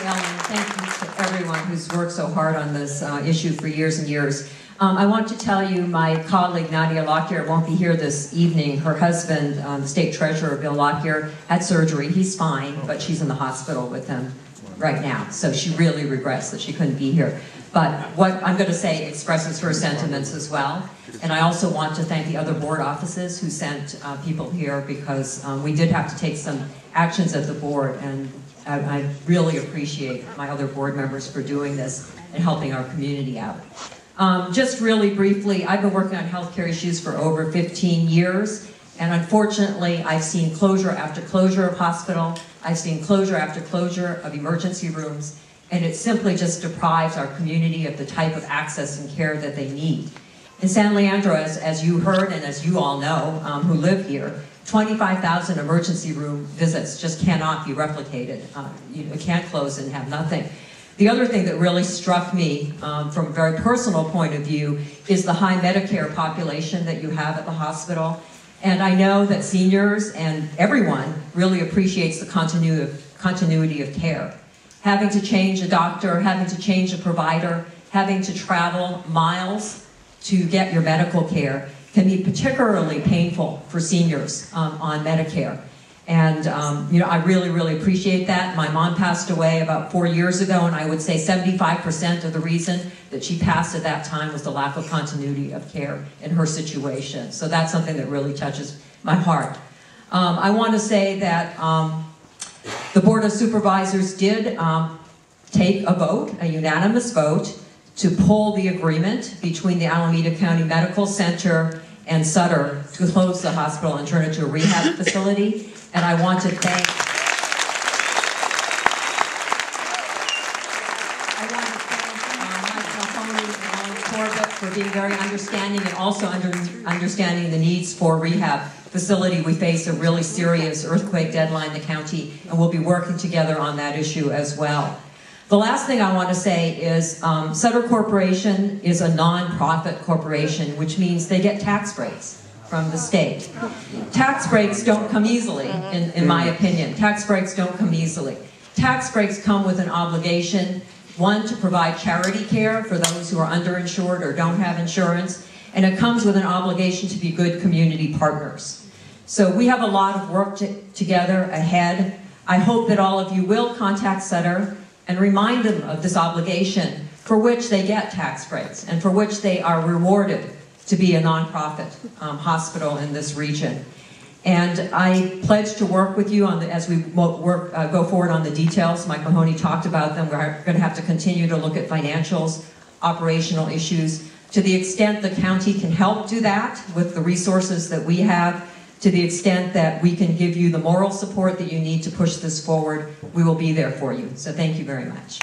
Ellen. Thank you to everyone who's worked so hard on this issue for years and years. I want to tell you my colleague Nadia Lockyer won't be here this evening. Her husband, the State Treasurer Bill Lockyer, had surgery. He's fine, but she's in the hospital with him right now. So she really regrets that she couldn't be here. But what I'm going to say expresses her sentiments as well. And I also want to thank the other board offices who sent people here, because we did have to take some actions at the board, and I really appreciate my other board members for doing this and helping our community out. Just really briefly, I've been working on healthcare issues for over 15 years, and unfortunately I've seen closure after closure of hospital, I've seen closure after closure of emergency rooms, and it simply just deprives our community of the type of access and care that they need. In San Leandro, as you heard and as you all know who live here, 25,000 emergency room visits just cannot be replicated. You can't close and have nothing. The other thing that really struck me from a very personal point of view is the high Medicare population that you have at the hospital. And I know that seniors and everyone really appreciates the continuity of care. Having to change a doctor, having to change a provider, having to travel miles to get your medical care can be particularly painful for seniors on Medicare. And you know, I really, really appreciate that. My mom passed away about 4 years ago, and I would say 75% of the reason that she passed at that time was the lack of continuity of care in her situation. So that's something that really touches my heart. I want to say that the Board of Supervisors did take a vote, a unanimous vote, to pull the agreement between the Alameda County Medical Center and Sutter to close the hospital and turn it to a rehab facility. And I want to thank for being very understanding and also understanding the needs for rehab facility. We face a really serious earthquake deadline in the county, and we'll be working together on that issue as well. The last thing I want to say is Sutter Corporation is a non-profit corporation, which means they get tax breaks from the state. Tax breaks don't come easily, in my opinion. Tax breaks don't come easily. Tax breaks come with an obligation, one, to provide charity care for those who are underinsured or don't have insurance, and it comes with an obligation to be good community partners. So we have a lot of work together ahead. I hope that all of you will contact Sutter and remind them of this obligation for which they get tax breaks and for which they are rewarded to be a nonprofit hospital in this region. And I pledge to work with you on as we go forward on the details. Mike Mahoney talked about them. We're going to have to continue to look at financials, operational issues. To the extent the county can help do that with the resources that we have, to the extent that we can give you the moral support that you need to push this forward, we will be there for you. So thank you very much.